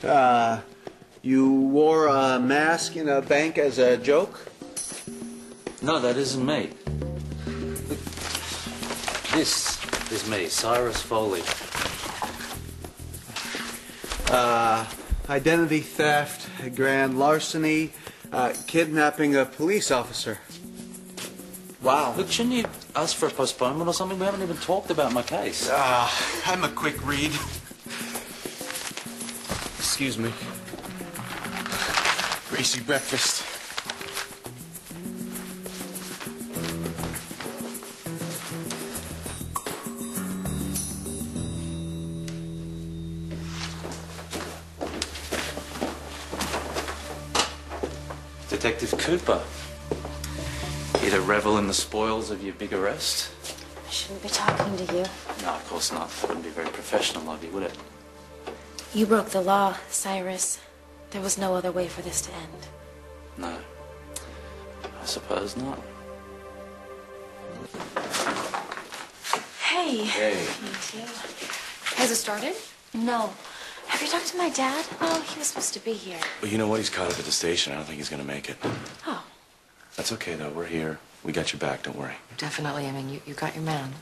You wore a mask in a bank as a joke? No, that isn't me. This is me, Cyrus Foley. Identity theft, grand larceny, kidnapping a police officer. Wow. Look, shouldn't you ask for a postponement or something? We haven't even talked about my case. I'm a quick read. Excuse me. Greasy breakfast. Detective Cooper. Here to revel in the spoils of your big arrest? I shouldn't be talking to you. No, of course not. That wouldn't be very professional of you, would it? You broke the law, Cyrus. There was no other way for this to end. No. I suppose not. Hey. Hey. Me too. Has it started? No. Have you talked to my dad? No, he was supposed to be here. Well, you know what? He's caught up at the station. I don't think he's gonna make it. Oh. That's okay, though. We're here. We got your back. Don't worry. Definitely. I mean, you got your man.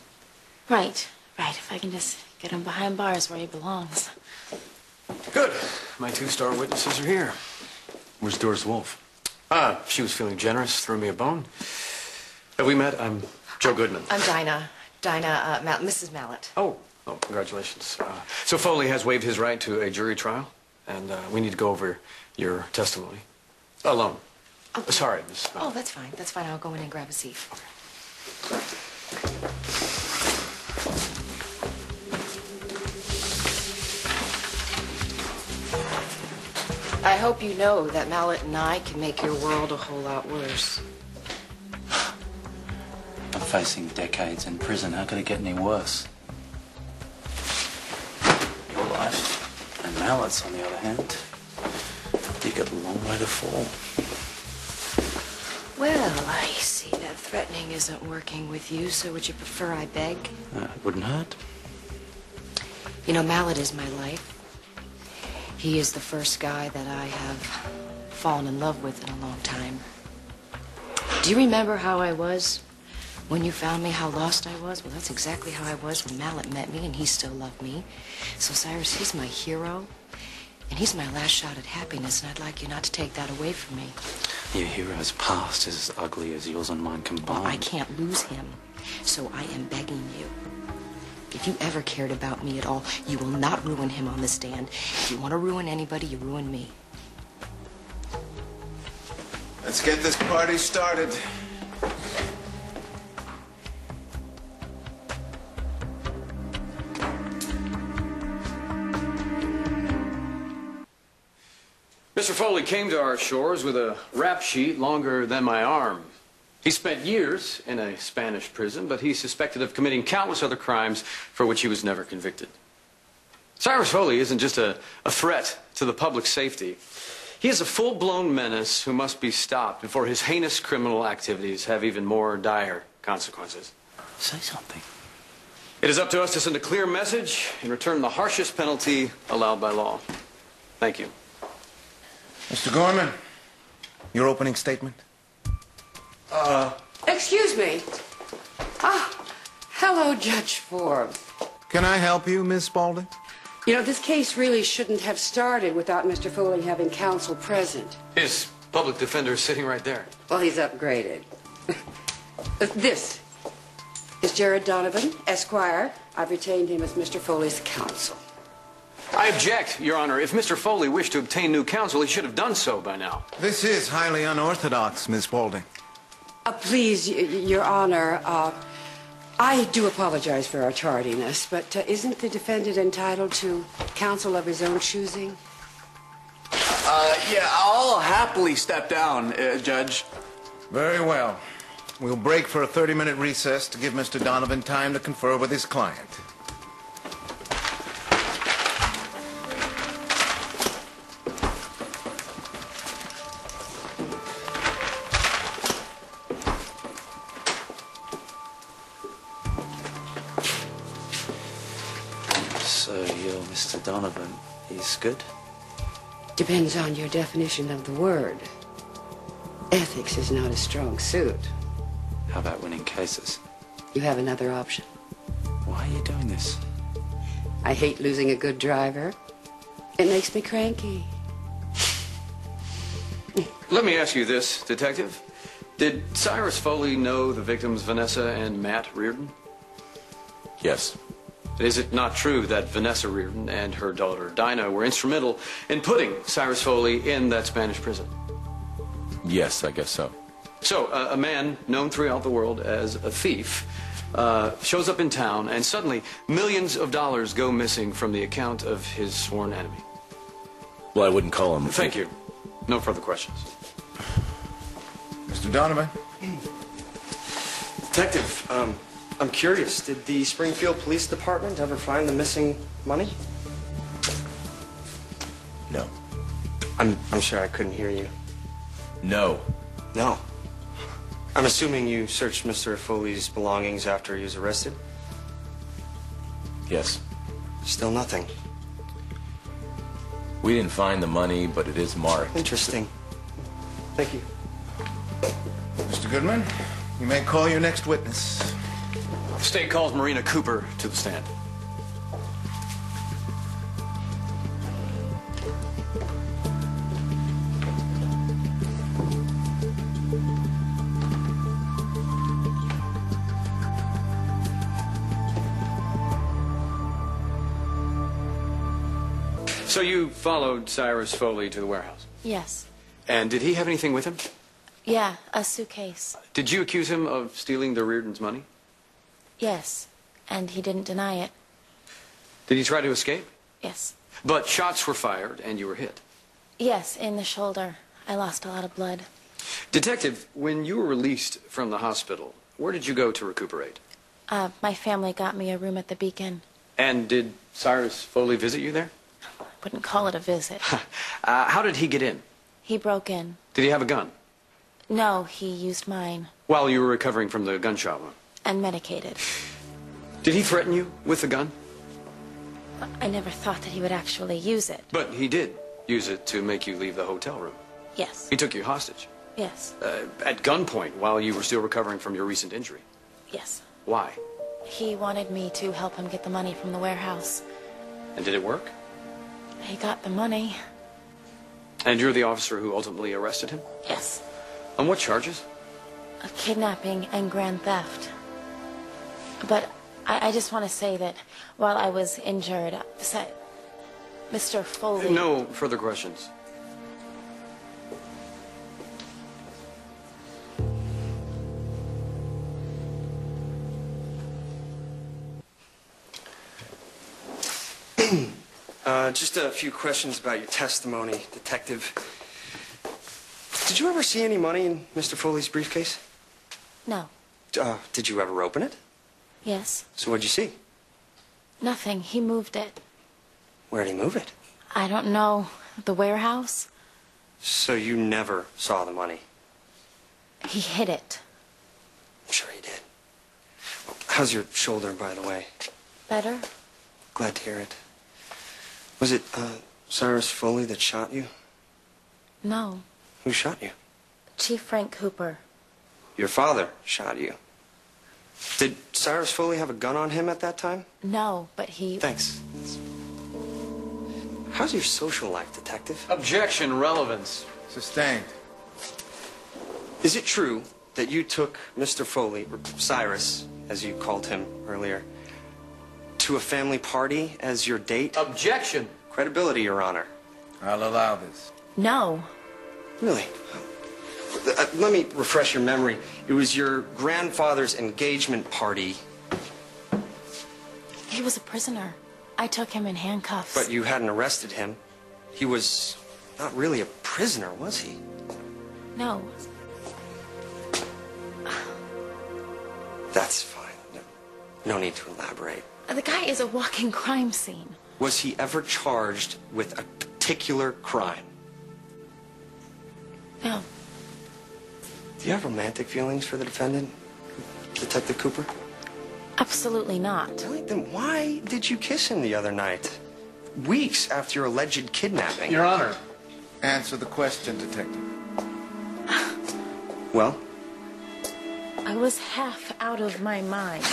Right. Right. If I can just get him behind bars where he belongs. Good. My two-star witnesses are here. Where's Doris Wolf? She was feeling generous, threw me a bone. Have we met? I'm Joe Goodman. I'm Dinah. Mrs. Mallet. Oh, congratulations. So Foley has waived his right to a jury trial, and we need to go over your testimony. Alone. Oh. Sorry, Miss Mallet. Oh, that's fine. That's fine. I'll go in and grab a seat. I hope you know that Mallet and I can make your world a whole lot worse. I'm facing decades in prison. How could it get any worse? Your life, and Mallet's, on the other hand, you got a long way to fall. Well, I see that threatening isn't working with you, so would you prefer I beg? It wouldn't hurt. You know, Mallet is my life. He is the first guy that I have fallen in love with in a long time. Do you remember how I was when you found me, how lost I was? Well, that's exactly how I was when Mallet met me, and he still loved me. So, Cyrus, he's my hero, and he's my last shot at happiness, and I'd like you not to take that away from me. Your hero's past is as ugly as yours and mine combined. Well, I can't lose him, so I am begging you. If you ever cared about me at all, you will not ruin him on the stand. If you want to ruin anybody, you ruin me. Let's get this party started. Mr. Foley came to our shores with a rap sheet longer than my arm. He spent years in a Spanish prison, but he's suspected of committing countless other crimes for which he was never convicted. Cyrus Foley isn't just a threat to the public safety. He is a full-blown menace who must be stopped before his heinous criminal activities have even more dire consequences. Say something. It is up to us to send a clear message and return the harshest penalty allowed by law. Thank you. Mr. Gorman, your opening statement? Excuse me. Hello, Judge Forbes. Can I help you, Miss Spaulding? You know, this case really shouldn't have started without Mr. Foley having counsel present. His public defender is sitting right there. Well, he's upgraded. This is Jared Donovan, Esquire. I've retained him as Mr. Foley's counsel. I object, Your Honor. If Mr. Foley wished to obtain new counsel, he should have done so by now. This is highly unorthodox, Miss Spaulding. Please, Your Honor, I do apologize for our tardiness, but isn't the defendant entitled to counsel of his own choosing? Yeah, I'll happily step down, Judge. Very well. We'll break for a 30-minute recess to give Mr. Donovan time to confer with his client. So you're Mr. Donovan. He's good? Depends on your definition of the word. Ethics is not a strong suit. How about winning cases? You have another option. Why are you doing this? I hate losing a good driver. It makes me cranky. Let me ask you this, Detective. Did Cyrus Foley know the victims Vanessa and Matt Reardon? Yes. Is it not true that Vanessa Reardon and her daughter Dinah were instrumental in putting Cyrus Foley in that Spanish prison? Yes, I guess so. So, a man known throughout the world as a thief shows up in town, and suddenly millions of dollars go missing from the account of his sworn enemy. Well, I wouldn't call him... Thank you. No further questions. Mr. Donovan? Detective, I'm curious. Did the Springfield Police Department ever find the missing money? No. I'm sorry, I couldn't hear you. No. No. I'm assuming you searched Mr. Foley's belongings after he was arrested? Yes. Still nothing. We didn't find the money, but it is marked. Interesting. Thank you. Mr. Goodman, you may call your next witness. The state calls Marina Cooper to the stand. So you followed Cyrus Foley to the warehouse? Yes. And did he have anything with him? Yeah, a suitcase. Did you accuse him of stealing the Reardon's money? Yes. And he didn't deny it. Did he try to escape? Yes. But shots were fired and you were hit. Yes, in the shoulder. I lost a lot of blood. Detective, when you were released from the hospital, where did you go to recuperate? My family got me a room at the Beacon. And did Cyrus Foley visit you there? Wouldn't call it a visit. How did he get in? He broke in. Did he have a gun? No, he used mine. While you were recovering from the gunshot wound? And medicated. Did he threaten you with the gun? I never thought that he would actually use it. But he did use it to make you leave the hotel room. Yes. He took you hostage. Yes. At gunpoint while you were still recovering from your recent injury. Yes. Why? He wanted me to help him get the money from the warehouse. And did it work? He got the money. And you're the officer who ultimately arrested him? Yes. On what charges? A kidnapping and grand theft. But I just want to say that while I was injured, Mr. Foley... No further questions. Just a few questions about your testimony, Detective. Did you ever see any money in Mr. Foley's briefcase? No. Did you ever open it? Yes. So what'd you see? Nothing. He moved it. Where'd he move it? I don't know. The warehouse? So you never saw the money? He hid it. I'm sure he did. How's your shoulder, by the way? Better? Glad to hear it. Was it, Cyrus Foley that shot you? No. Who shot you? Chief Frank Cooper. Your father shot you. Did Cyrus Foley have a gun on him at that time? No, but he... Thanks. How's your social life, Detective? Objection, relevance. Sustained. Is it true that you took Mr. Foley, or Cyrus, as you called him earlier, to a family party as your date? Objection. Credibility, Your Honor. I'll allow this. No. Really? Let me refresh your memory. It was your grandfather's engagement party. He was a prisoner. I took him in handcuffs. But you hadn't arrested him. He was not really a prisoner, was he? No. That's fine. No need to elaborate. The guy is a walking crime scene. Was he ever charged with a particular crime? No. Do you have romantic feelings for the defendant, Detective Cooper? Absolutely not. Really? Then why did you kiss him the other night? Weeks after your alleged kidnapping. Your Honor, Answer the question, Detective. Well? I was half out of my mind.